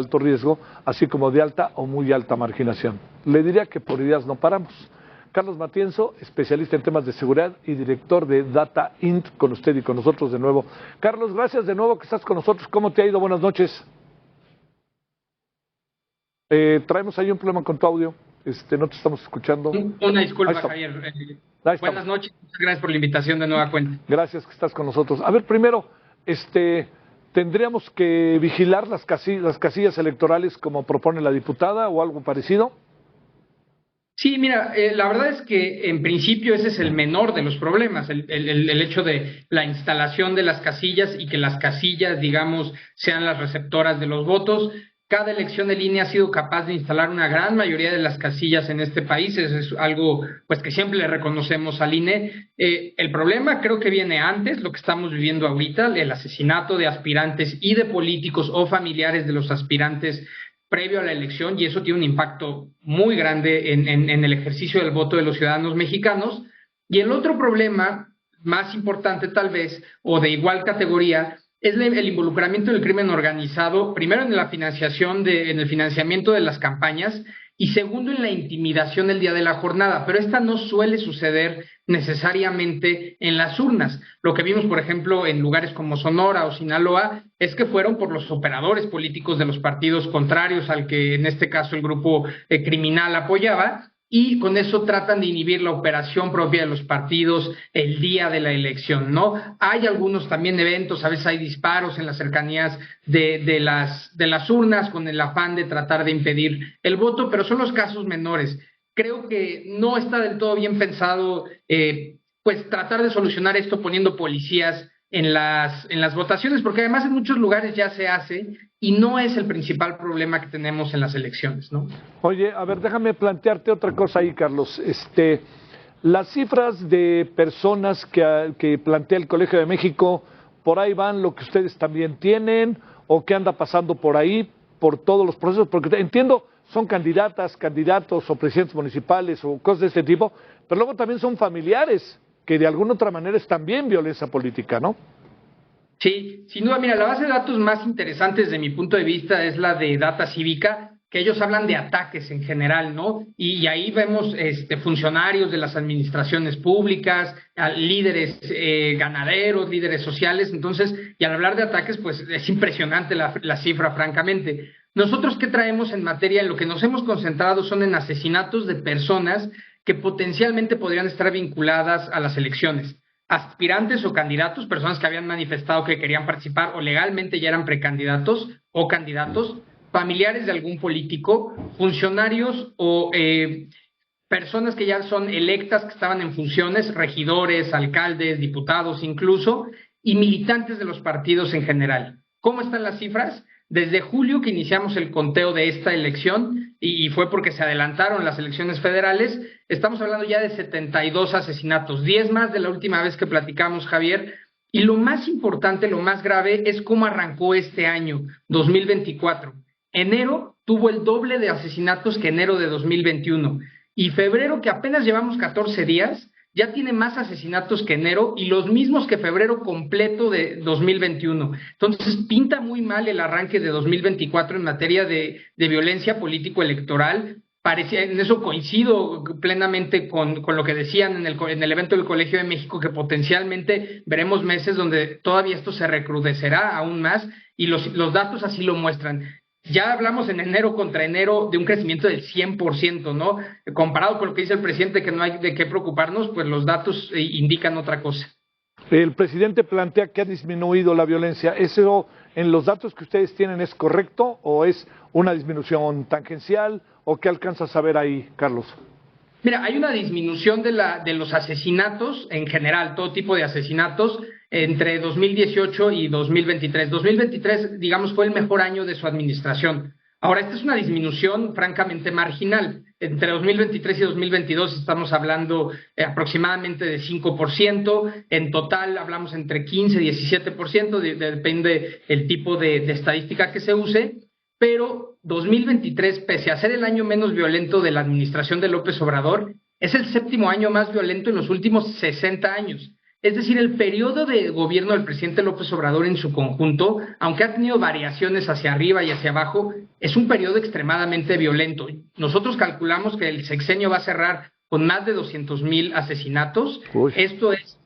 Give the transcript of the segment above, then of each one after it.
alto riesgo, así como de alta o muy alta marginación. Le diría que por ideas no paramos. Carlos Matienzo, especialista en temas de seguridad y director de Data Int, con usted y con nosotros de nuevo. Carlos, gracias de nuevo que estás con nosotros. ¿Cómo te ha ido? Buenas noches. Traemos ahí un problema con tu audio. No te estamos escuchando. Una disculpa, Javier. Buenas noches, muchas gracias por la invitación de nueva cuenta. Gracias que estás con nosotros. A ver, primero, ¿tendríamos que vigilar las casillas electorales como propone la diputada o algo parecido? Sí, mira, la verdad es que en principio ese es el menor de los problemas, el hecho de la instalación de las casillas y que las casillas, digamos, sean las receptoras de los votos. Cada elección en línea ha sido capaz de instalar una gran mayoría de las casillas en este país, eso es algo pues que siempre le reconocemos al INE. El problema creo que viene antes, lo que estamos viviendo ahorita, el asesinato de aspirantes y de políticos o familiares de los aspirantes previo a la elección, y eso tiene un impacto muy grande en el ejercicio del voto de los ciudadanos mexicanos. Y el otro problema, más importante tal vez, o de igual categoría, es el involucramiento del crimen organizado, primero en la financiación, en el financiamiento de las campañas, y segundo en la intimidación el día de la jornada, pero esta no suele suceder necesariamente en las urnas. Lo que vimos, por ejemplo, en lugares como Sonora o Sinaloa, es que fueron por los operadores políticos de los partidos contrarios al que en este caso el grupo criminal apoyaba, y con eso tratan de inhibir la operación propia de los partidos el día de la elección, ¿no? Hay algunos también eventos, a veces hay disparos en las cercanías de las urnas con el afán de tratar de impedir el voto, pero son los casos menores. Creo que no está del todo bien pensado pues tratar de solucionar esto poniendo policías en las votaciones, porque además en muchos lugares ya se hace y no es el principal problema que tenemos en las elecciones, ¿no? Oye, a ver, déjame plantearte otra cosa ahí, Carlos. Las cifras de personas que plantea el Colegio de México, ¿por ahí van lo que ustedes también tienen? ¿O qué anda pasando por ahí, por todos los procesos? Porque entiendo, son candidatas, candidatos o presidentes municipales o cosas de este tipo, pero luego también son familiares que de alguna otra manera es también violencia política, ¿no? Sí, sin duda, mira, la base de datos más interesante desde mi punto de vista es la de Data Cívica, que ellos hablan de ataques en general, ¿no? Y ahí vemos funcionarios de las administraciones públicas, líderes ganaderos, líderes sociales, entonces, y al hablar de ataques, pues es impresionante la cifra, francamente. Nosotros, ¿qué traemos en materia? En lo que nos hemos concentrado son en asesinatos de personas que potencialmente podrían estar vinculadas a las elecciones. Aspirantes o candidatos, personas que habían manifestado que querían participar o legalmente ya eran precandidatos o candidatos, familiares de algún político, funcionarios o personas que ya son electas, que estaban en funciones, regidores, alcaldes, diputados incluso, y militantes de los partidos en general. ¿Cómo están las cifras? Desde julio que iniciamos el conteo de esta elección, y fue porque se adelantaron las elecciones federales, estamos hablando ya de 72 asesinatos, 10 más de la última vez que platicamos, Javier, y lo más importante, lo más grave, es cómo arrancó este año, 2024. Enero tuvo el doble de asesinatos que enero de 2021, y febrero, que apenas llevamos 14 días, ya tiene más asesinatos que enero y los mismos que febrero completo de 2021. Entonces pinta muy mal el arranque de 2024 en materia de violencia político-electoral. En eso coincido plenamente con lo que decían en el evento del Colegio de México, que potencialmente veremos meses donde todavía esto se recrudecerá aún más, y los datos así lo muestran. Ya hablamos en enero contra enero de un crecimiento del 100%, ¿no? Comparado con lo que dice el presidente, que no hay de qué preocuparnos, pues los datos indican otra cosa. El presidente plantea que ha disminuido la violencia. ¿Eso en los datos que ustedes tienen es correcto o es una disminución tangencial o qué alcanzas a ver ahí, Carlos? Mira, hay una disminución de los asesinatos en general, todo tipo de asesinatos, entre 2018 y 2023. 2023, digamos, fue el mejor año de su administración. Ahora, esta es una disminución francamente marginal. Entre 2023 y 2022 estamos hablando aproximadamente de 5%. En total hablamos entre 15 y 17%, depende el tipo de estadística que se use. Pero 2023, pese a ser el año menos violento de la administración de López Obrador, es el séptimo año más violento en los últimos 60 años. Es decir, el periodo de gobierno del presidente López Obrador en su conjunto, aunque ha tenido variaciones hacia arriba y hacia abajo, es un periodo extremadamente violento. Nosotros calculamos que el sexenio va a cerrar con más de 200,000 asesinatos. Uy. Esto es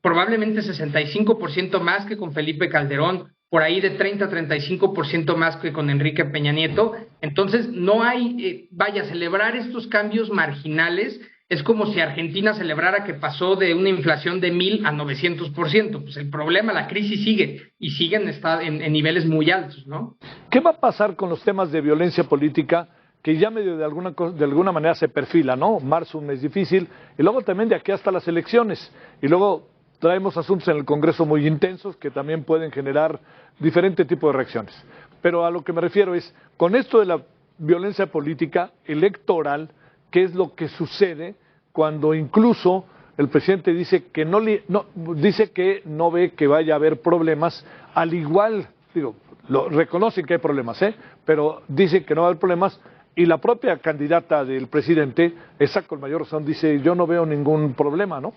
probablemente 65% más que con Felipe Calderón, por ahí de 30-35% más que con Enrique Peña Nieto. Entonces, no hay, celebrar estos cambios marginales es como si Argentina celebrara que pasó de una inflación de 1,000 a 900%. Pues el problema, la crisis sigue, y sigue en niveles muy altos, ¿no? ¿Qué va a pasar con los temas de violencia política que ya medio de alguna manera se perfila, ¿no? Marzo, un mes difícil, y luego también de aquí hasta las elecciones, y luego traemos asuntos en el Congreso muy intensos que también pueden generar diferente tipo de reacciones. Pero a lo que me refiero es, con esto de la violencia política electoral, ¿qué es lo que sucede cuando incluso el presidente dice que dice que no ve que vaya a haber problemas, al igual, reconocen que hay problemas, pero dice que no va a haber problemas, y la propia candidata del presidente, esa con mayor razón, dice yo no veo ningún problema, ¿no?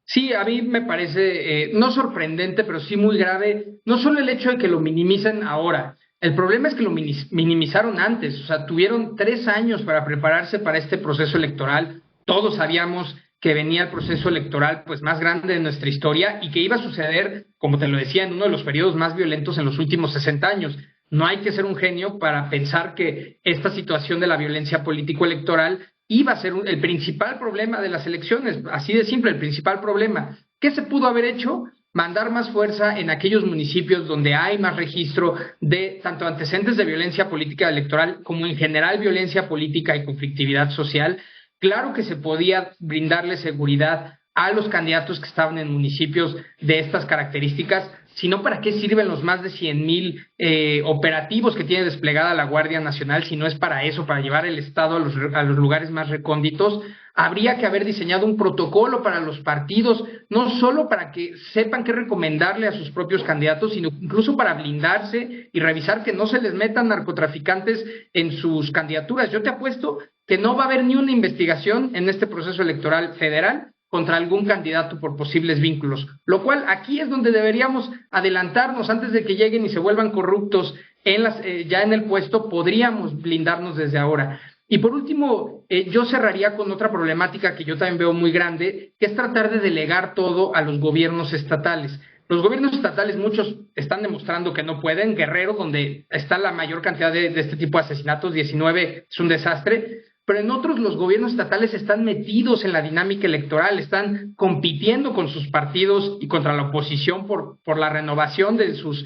Sí, a mí me parece no sorprendente, pero sí muy grave, no solo el hecho de que lo minimicen ahora. El problema es que lo minimizaron antes, o sea, tuvieron 3 años para prepararse para este proceso electoral. Todos sabíamos que venía el proceso electoral pues más grande de nuestra historia y que iba a suceder, como te lo decía, en uno de los periodos más violentos en los últimos 60 años. No hay que ser un genio para pensar que esta situación de la violencia político-electoral iba a ser el principal problema de las elecciones, así de simple, el principal problema. ¿Qué se pudo haber hecho? Mandar más fuerza en aquellos municipios donde hay más registro de tanto antecedentes de violencia política electoral como en general violencia política y conflictividad social. Claro que se podía brindarle seguridad a los candidatos que estaban en municipios de estas características, sino para qué sirven los más de 100,000 operativos que tiene desplegada la Guardia Nacional, si no es para eso, para llevar el Estado a los lugares más recónditos. Habría que haber diseñado un protocolo para los partidos, no solo para que sepan qué recomendarle a sus propios candidatos, sino incluso para blindarse y revisar que no se les metan narcotraficantes en sus candidaturas. Yo te apuesto que no va a haber ni una investigación en este proceso electoral federal contra algún candidato por posibles vínculos, lo cual aquí es donde deberíamos adelantarnos antes de que lleguen y se vuelvan corruptos ya en el puesto. Podríamos blindarnos desde ahora. Y por último, yo cerraría con otra problemática que yo también veo muy grande, que es tratar de delegar todo a los gobiernos estatales. Los gobiernos estatales, muchos están demostrando que no pueden. Guerrero, donde está la mayor cantidad de este tipo de asesinatos, 19, es un desastre. Pero en otros los gobiernos estatales están metidos en la dinámica electoral, están compitiendo con sus partidos y contra la oposición por la renovación de sus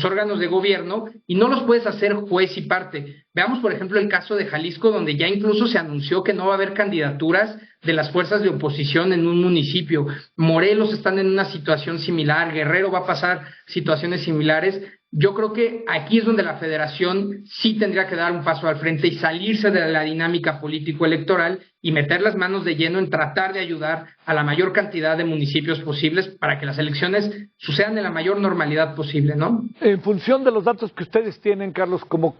órganos de gobierno, y no los puedes hacer juez y parte. Veamos, por ejemplo, el caso de Jalisco, donde ya incluso se anunció que no va a haber candidaturas de las fuerzas de oposición en un municipio. Morelos están en una situación similar, Guerrero va a pasar situaciones similares. Yo creo que aquí es donde la federación sí tendría que dar un paso al frente y salirse de la dinámica político-electoral y meter las manos de lleno en tratar de ayudar a la mayor cantidad de municipios posibles para que las elecciones sucedan en la mayor normalidad posible, ¿no? En función de los datos que ustedes tienen, Carlos, ¿como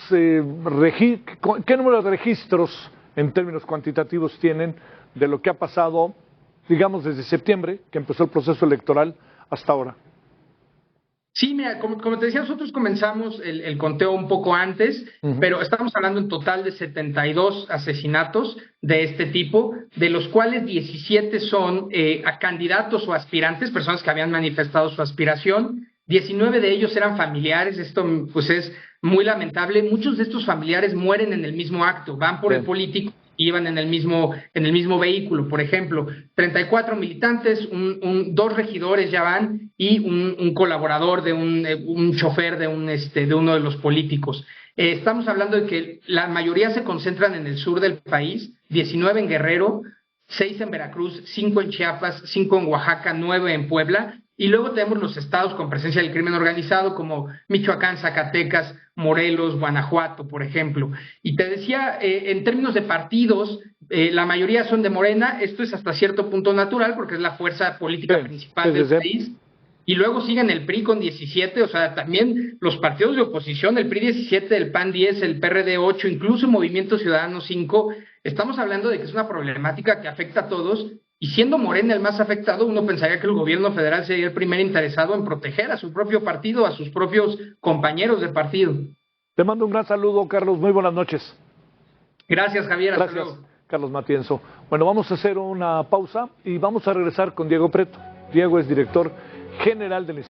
qué número de registros en términos cuantitativos tienen de lo que ha pasado, digamos, desde septiembre, que empezó el proceso electoral, hasta ahora? Sí, mira, como te decía, nosotros comenzamos el conteo un poco antes, pero estamos hablando en total de 72 asesinatos de este tipo, de los cuales 17 son a candidatos o aspirantes, personas que habían manifestado su aspiración. 19 de ellos eran familiares. Esto pues es muy lamentable. Muchos de estos familiares mueren en el mismo acto, van por el político, iban en el mismo vehículo. Por ejemplo, 34 militantes, 2 regidores ya van, y un colaborador de un chofer de uno de los políticos. Estamos hablando de que la mayoría se concentran en el sur del país, 19 en Guerrero, 6 en Veracruz, 5 en Chiapas, 5 en Oaxaca, 9 en Puebla. Y luego tenemos los estados con presencia del crimen organizado como Michoacán, Zacatecas, Morelos, Guanajuato, por ejemplo. Y te decía, en términos de partidos, la mayoría son de Morena. Esto es hasta cierto punto natural porque es la fuerza política principal del país. Y luego siguen el PRI con 17, o sea, también los partidos de oposición, el PRI 17, el PAN 10, el PRD 8, incluso Movimiento Ciudadano 5. Estamos hablando de que es una problemática que afecta a todos Y siendo Morena el más afectado, uno pensaría que el gobierno federal sería el primer interesado en proteger a su propio partido, a sus propios compañeros de partido. Te mando un gran saludo, Carlos. Muy buenas noches. Gracias, Javier. Hasta Gracias, luego. Carlos Matienzo. Bueno, vamos a hacer una pausa y vamos a regresar con Diego Preto. Diego es director general del Instituto